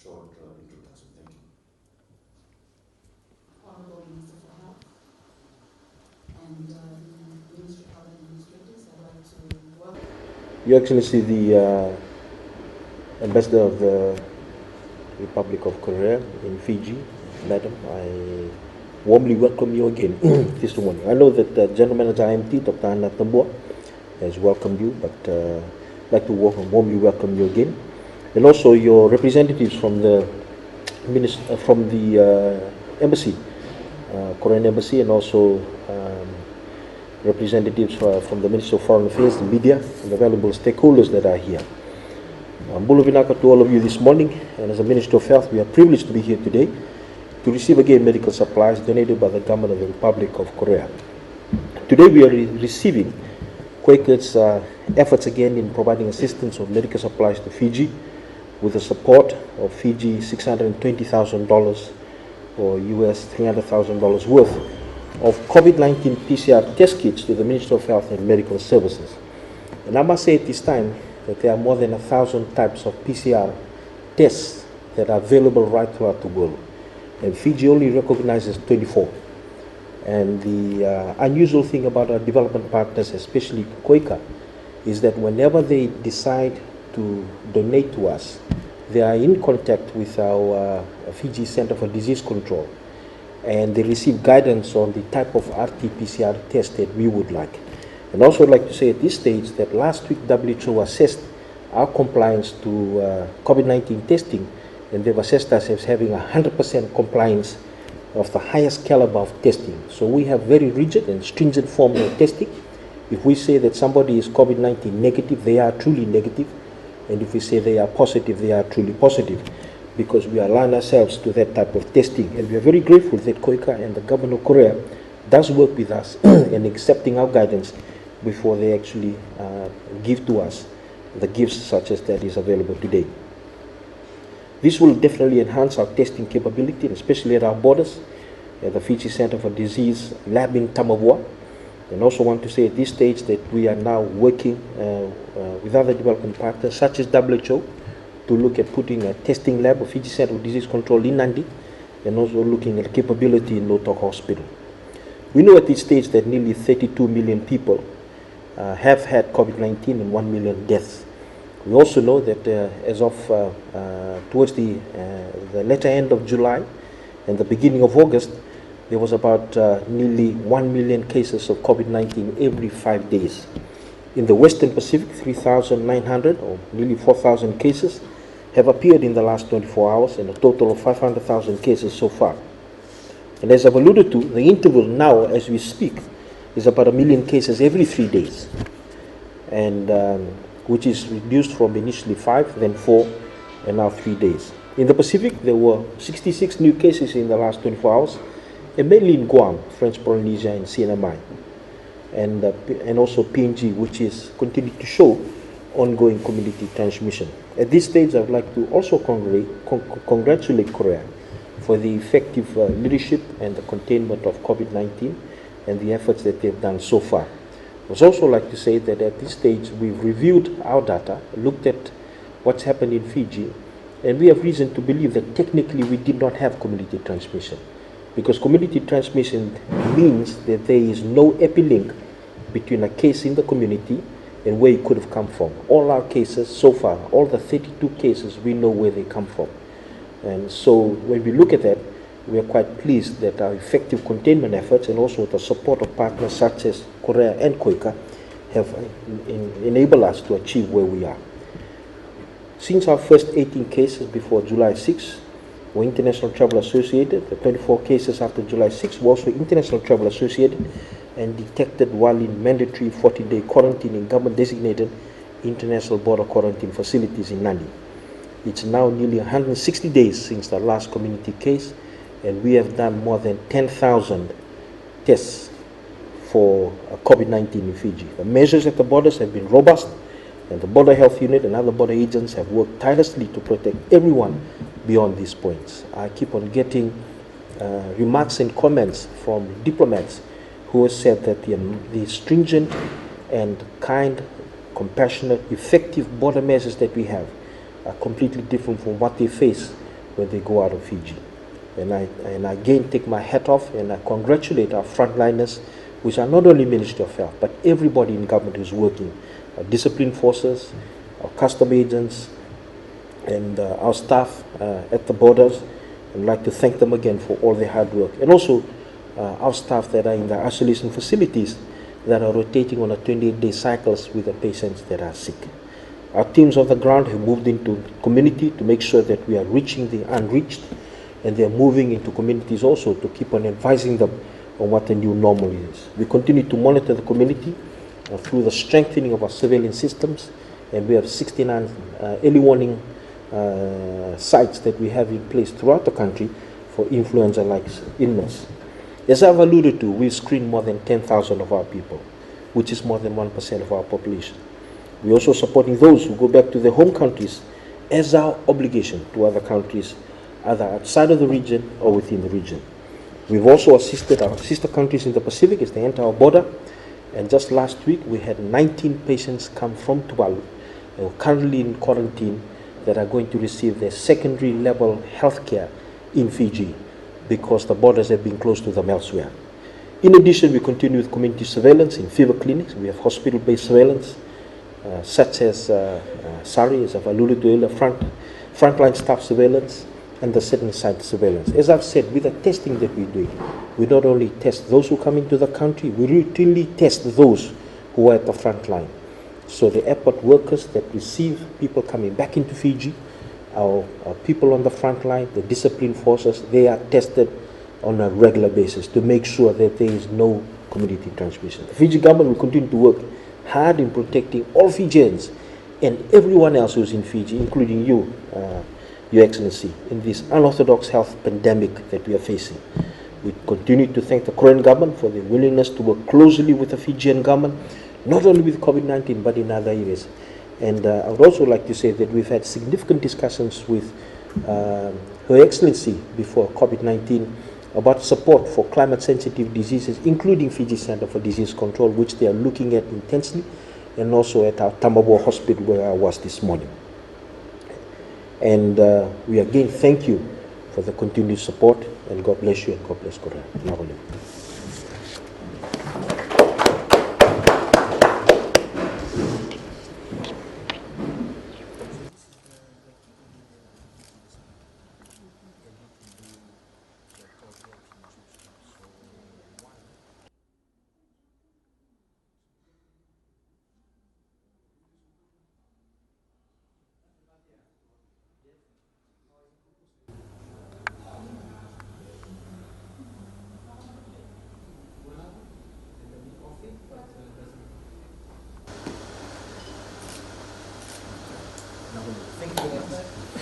short introduction. Thank you. Honorable Minister for Health and the Ministry of Health Administrators, I'd like to welcome Your Excellency, the Ambassador of the Republic of Korea in Fiji, Madam, I warmly welcome you again this morning. I know that the General Manager IMT, Dr. Anna Tambua, has welcomed you, but I'd like to warmly welcome you again. And also your representatives from the embassy, Korean embassy, and also representatives from the Ministry of Foreign Affairs, the media, and the valuable stakeholders that are here. Bulu vinaka to all of you this morning, and as a Minister of Health, we are privileged to be here today to receive again medical supplies donated by the government of the Republic of Korea. Today we are receiving Quaker's efforts again in providing assistance of medical supplies to Fiji with the support of Fiji $620,000 or US $300,000 worth of COVID-19 PCR test kits to the Ministry of Health and Medical Services. And I must say at this time that there are more than 1,000 types of PCR tests that are available right throughout the world. And Fiji only recognizes 24. And the unusual thing about our development partners, especially Quaker, is that whenever they decide to donate to us, they are in contact with our Fiji Center for Disease Control, and they receive guidance on the type of RT-PCR test that we would like. And also I'd like to say at this stage that last week WHO assessed our compliance to COVID-19 testing, and they've assessed us as having 100% compliance of the highest caliber of testing. So we have very rigid and stringent forms of testing. If we say that somebody is COVID-19 negative, they are truly negative. And if we say they are positive, they are truly positive, because we align ourselves to that type of testing. And we are very grateful that Quaker and the government of Korea does work with us in accepting our guidance before they actually give to us the gifts such as that is available today. This will definitely enhance our testing capability, especially at our borders, at the Fiji Center for Disease Lab in Tamavua. And also want to say at this stage that we are now working with other development partners such as WHO to look at putting a testing lab of Fiji Center for Disease Control in Nandi, and also looking at capability in Lotok Hospital. We know at this stage that nearly 32 million people have had COVID-19 and 1 million deaths. We also know that as of towards the latter end of July and the beginning of August, there was about nearly 1 million cases of COVID-19 every 5 days. In the Western Pacific, 3,900 or nearly 4,000 cases have appeared in the last 24 hours, and a total of 500,000 cases so far. And as I've alluded to, the interval now as we speak is about 1 million cases every 3 days, and which is reduced from initially 5, then 4, and now 3 days. In the Pacific, there were 66 new cases in the last 24 hours, and mainly in Guam, French Polynesia, and CNMI, and also PNG, which is continuing to show ongoing community transmission. At this stage, I would like to also congratulate Korea for the effective leadership and the containment of COVID-19 and the efforts that they've done so far. I would also like to say that at this stage, we've reviewed our data, looked at what's happened in Fiji, and we have reason to believe that technically we did not have community transmission, because community transmission means that there is no epilink between a case in the community and where it could have come from. All our cases so far, all the 32 cases, we know where they come from. And so when we look at that, we are quite pleased that our effective containment efforts and also the support of partners such as Korea and Quaker have enabled us to achieve where we are. Since our first 18 cases before July 6, were International Travel Associated, the 24 cases after July 6 were also International Travel Associated and detected while in mandatory 14-day quarantine in government-designated international border quarantine facilities in Nandi. It's now nearly 160 days since the last community case, and we have done more than 10,000 tests for COVID-19 in Fiji. The measures at the borders have been robust, and the Border Health Unit and other border agents have worked tirelessly to protect everyone beyond these points. I keep on getting remarks and comments from diplomats who have said that the stringent and kind, compassionate, effective border measures that we have are completely different from what they face when they go out of Fiji. And I again take my hat off and I congratulate our frontliners, which are not only Ministry of Health, but everybody in government who's working, our discipline forces, our custom agents, and our staff at the borders. I'd like to thank them again for all their hard work. And also our staff that are in the isolation facilities that are rotating on a 28-day cycles with the patients that are sick. Our teams on the ground have moved into community to make sure that we are reaching the unreached, and they're moving into communities also to keep on advising them on what the new normal is. We continue to monitor the community through the strengthening of our surveillance systems, and we have 69 early warning sites that we have in place throughout the country for influenza-like illness. As I've alluded to, we've screened more than 10,000 of our people, which is more than 1% of our population. We're also supporting those who go back to their home countries as our obligation to other countries, either outside of the region or within the region. We've also assisted our sister countries in the Pacific as they enter our border, and just last week we had 19 patients come from Tuvalu and are currently in quarantine that are going to receive their secondary level health care in Fiji because the borders have been closed to them elsewhere. In addition, we continue with community surveillance in fever clinics. We have hospital-based surveillance, such as SARI, as I've alluded to earlier, frontline staff surveillance, and the setting site surveillance. As I've said, with the testing that we're doing, we not only test those who come into the country, we routinely test those who are at the front line. So the airport workers that receive people coming back into Fiji, our people on the front line, the discipline forces, they are tested on a regular basis to make sure that there is no community transmission. The Fiji government will continue to work hard in protecting all Fijians and everyone else who's in Fiji, including you, Your Excellency, in this unorthodox health pandemic that we are facing. We continue to thank the Korean government for their willingness to work closely with the Fijian government, not only with COVID-19, but in other areas. And I would also like to say that we've had significant discussions with Her Excellency before COVID-19 about support for climate-sensitive diseases, including Fiji Center for Disease Control, which they are looking at intensely, and also at our Tamabo Hospital where I was this morning. And we again thank you for the continued support, and God bless you and God bless Korea. Thank you very much.